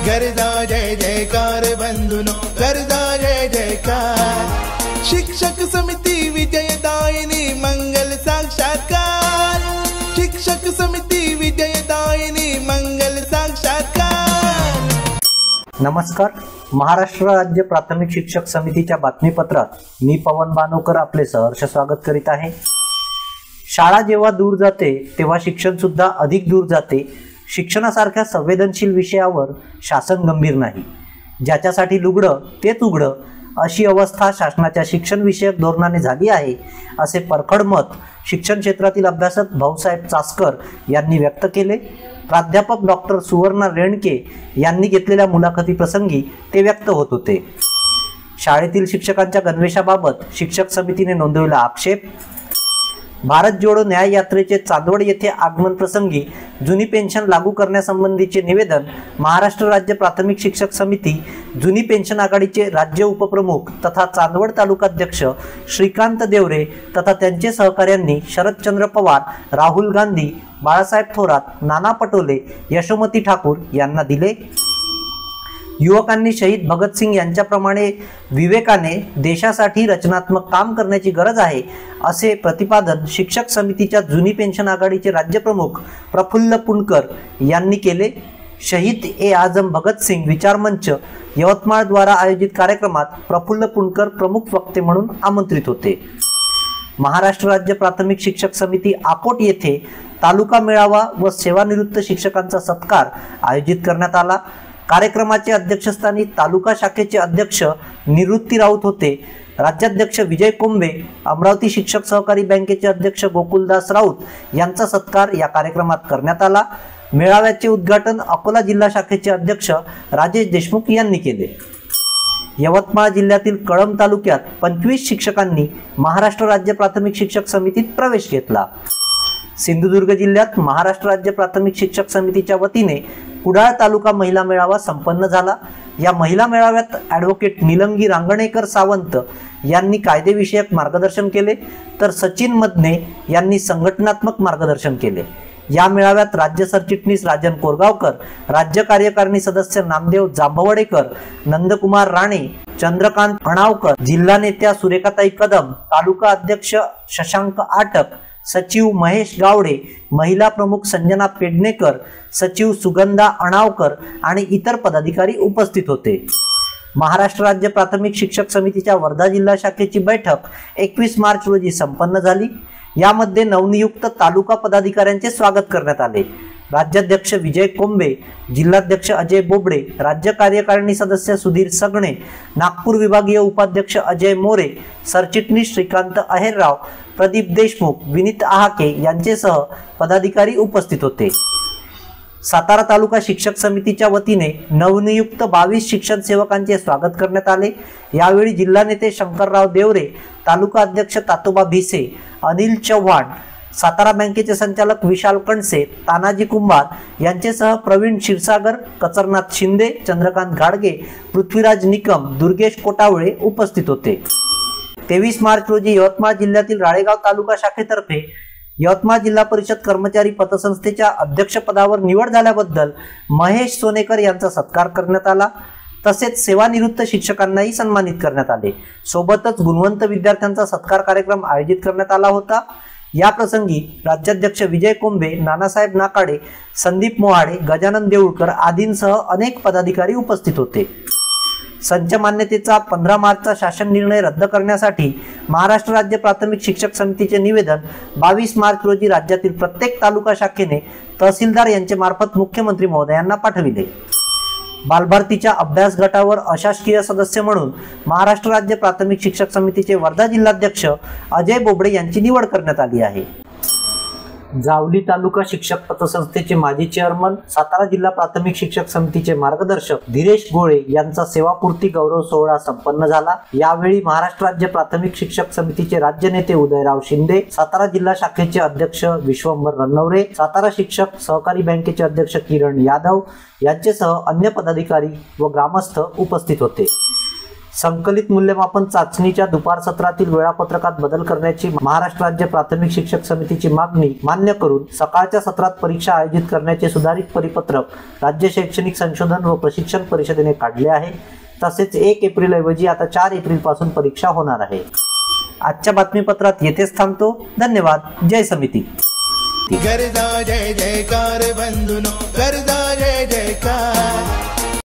गर्दा जय जयकार बंधुनो, गर्दा जय जयकार। शिक्षक समिति विजयदायिनी मंगल साक्षात्कार, शिक्षक समिति विजयदायिनी मंगल साक्षात्कार। नमस्कार, महाराष्ट्र राज्य प्राथमिक शिक्षक समितीच्या बातमीपत्रात मी पवन बानोकर आपले सहर्ष स्वागत करीत आहे। शाळा जेव्हा दूर जाते तेव्हा शिक्षण सुद्धा अधिक दूर जाते। शिक्षणासारख्या संवेदनशील विषयावर शासन गंभीर नाही। ज्याच्यासाठी लुगडं तेच उघडं अशी अवस्था शासनाच्या शिक्षण विषयक धोरणाने झाली आहे, असे परखड मत शिक्षण क्षेत्रातील अभ्यासक भाऊसाहेब चासकर यांनी व्यक्त केले। प्राध्यापक डॉक्टर सुवर्णा रेणके यांनी घेतलेल्या मुलाखती प्रसंगी ते व्यक्त होत होते। शाळेतील शिक्षकांच्या गणवेशाबाबत शिक्षक समितीने नोंदवलेला आक्षेप, भारत जोडो न्याय यात्रेचे चांदवड येथे आगमन प्रसंगी जुनी पेन्शन लागू करण्यासंबंधीचे निवेदन महाराष्ट्र राज्य प्राथमिक शिक्षक समिती, जुनी पेन्शन आघाडीचे राज्य उपप्रमुख तथा चांदवड तालुकाध्यक्ष श्रीकांत देवरे तथा त्यांचे सहकाऱ्यांनी शरदचंद्र पवार, राहुल गांधी, बाळासाहेब थोरात, नाना पटोले, यशोमती ठाकूर यांना दिले। युवकांनी शहीद भगतसिंग यांच्याप्रमाणे विवेकाने देशासाठी रचनात्मक काम करण्याची गरज आहे, असे प्रतिपादन शिक्षक समितीच्या जुनी पेन्शन आघाडीचे राज्यप्रमुख प्रफुल्ल पुणकर यांनी केले। शहीद ए आजम भगतसिंग विचार मंच यवतमाळ द्वारा आयोजित कार्यक्रमात प्रफुल्ल पुणकर प्रमुख वक्ते म्हणून आमंत्रित होते। महाराष्ट्र राज्य प्राथमिक शिक्षक समिती आकोट येथे तालुका मेळावा व सेवानिवृत्त शिक्षकांचा सत्कार आयोजित करण्यात आला। कार्यक्रमाचे अध्यक्षस्थानी तालुका शाखेचे अध्यक्ष निवृत्ती राऊत होते। राज्याध्यक्ष विजय कोंबे, अमरावती शिक्षक सहकारी बँकेचे अध्यक्ष गोकुलदास राऊत यांचा सत्कार या कार्यक्रमात करण्यात आला। मेळाव्याचे उद्घाटन अकोला जिल्हा शाखेचे अध्यक्ष राजेश देशमुख यांनी केले। यवतमाळ जिल्ह्यातील कळंब तालुक्यात 25 शिक्षकांनी महाराष्ट्र राज्य प्राथमिक शिक्षक समितीत प्रवेश घेतला। सिंधुदुर्ग जिल्ह्यात महाराष्ट्र राज्य प्राथमिक शिक्षक समितीच्या वतीने कुडाळ तालुका महिला मेळावा संपन्न झाला। या महिला मेळाव्यात ॲडव्होकेट निलंगी रांगणेकर सावंत यांनी कायदेविषयक मार्गदर्शन केले, तर सचिन मदने यांनी संघटनात्मक मार्गदर्शन केले। या मेळाव्यात राज्य सरचिटणीस राजन कोरगावकर, राज्य कार्यकारिणी सदस्य नामदेव जांभवडेकर, नंदकुमार राणे, चंद्रकांत अणावकर, जिल्हा नेत्या सुरेखाताई कदम, तालुका अध्यक्ष शशांक आटक, सचिव महेश गावडे, महिला प्रमुख संजना पेडणेकर, सचिव सुगंधा अणावकर आणि इतर पदाधिकारी उपस्थित होते। महाराष्ट्र राज्य प्राथमिक शिक्षक समितीच्या वर्धा जिल्हा शाखेची बैठक 21 मार्च रोजी संपन्न झाली। यामध्ये नवनियुक्त तालुका पदाधिकाऱ्यांचे स्वागत करण्यात आले। राज्याध्यक्ष विजय कोंबे, जिल्हाध्यक्ष अजय बोबडे, राज्य कार्यकारिणी सदस्य सुधीर सगणे, नागपूर विभागीय उपाध्यक्ष अजय मोरे, सरचिटणीस श्रीकांत अहेरराव, प्रदीप देशमुख, विनीत आहाके यांचेसह पदाधिकारी उपस्थित होते। सातारा तालुका शिक्षक समितीच्या वतीने नवनियुक्त 22 शिक्षण सेवकांचे स्वागत करण्यात आले। यावेळी जिल्हा नेते शंकरराव देवरे, तालुका अध्यक्ष तातोबा भिसे, अनिल चव्हाण, सातारा बँकेचे संचालक विशाल कणसे, तानाजी कुंभार यांचेसह प्रवीण क्षीरसागर, कचरनाथ शिंदे, चंद्रकांत घाडगे, पृथ्वीराज निकम, दुर्गेश कोटावळे उपस्थित होते। 23 मार्च रोजी यवतमाळ जिल्ह्यातील राळेगाव तालुका शाखेतर्फे यवतमाळ जिल्हा परिषद कर्मचारी पतसंस्थेच्या अध्यक्षपदावर निवड झाल्याबद्दल महेश सोनेकर यांचा सत्कार करण्यात आला। तसेच सेवानिवृत्त शिक्षकांनाही सन्मानित करण्यात आले। सोबतच गुणवंत विद्यार्थ्यांचा सत्कार कार्यक्रम आयोजित करण्यात आला होता। या प्रसंगी राज्याध्यक्ष विजय कोंबे, नानासाहेब नाकाडे, संदीप मोहाडे, गजानन देऊळकर आदींसह अनेक पदाधिकारी उपस्थित होते। संच मान्यतेचा 15 मार्चचा शासन निर्णय रद्द करण्यासाठी महाराष्ट्र राज्य प्राथमिक शिक्षक समितीचे निवेदन 22 मार्च रोजी राज्यातील प्रत्येक तालुका शाखेने तहसीलदार यांचे मार्फत मुख्यमंत्री महोदयांना पाठविले। बालभारतीच्या अभ्यास गटावर अशासकीय सदस्य म्हणून महाराष्ट्र राज्य प्राथमिक शिक्षक समितीचे वर्धा जिल्हाध्यक्ष अजय बोबडे यांची निवड करण्यात आली आहे। जावली तालुका शिक्षक पतसंस्थेचे माजी चेअरमन, सातारा जिल्हा प्राथमिक शिक्षक समितीचे मार्गदर्शक धीरेश गोळे यांचा सेवापूर्ती गौरव सोहळा संपन्न झाला। यावेळी महाराष्ट्र राज्य प्राथमिक शिक्षक समितीचे राज्य नेते उदयराव शिंदे, सातारा जिल्हा शाखेचे अध्यक्ष विश्वंभर रनवरे, सातारा शिक्षक सहकारी बँकेचे अध्यक्ष किरण यादव यांच्यासह अन्य पदाधिकारी व ग्रामस्थ उपस्थित होते। संकलित मूल्यमापन चाचणीच्या दुपार सत्रातील वेळापत्रकात बदल करण्याची महाराष्ट्र राज्य प्राथमिक शिक्षक समितीची मागणी मान्य करून सकाळच्या सत्रात परीक्षा आयोजित करण्याचे सुधारित परिपत्रक राज्य शैक्षणिक संशोधन व प्रशिक्षण परिषदेने काढले आहे। तसेच 1 एप्रिल ऐवजी आता 4 एप्रिल पासून परीक्षा होणार आहे। आजच्या बातमीपत्रात येथेच थांबतो। धन्यवाद। जय समिती। गरजा जय जयकार बंधुनो, गरजा जय जयकार।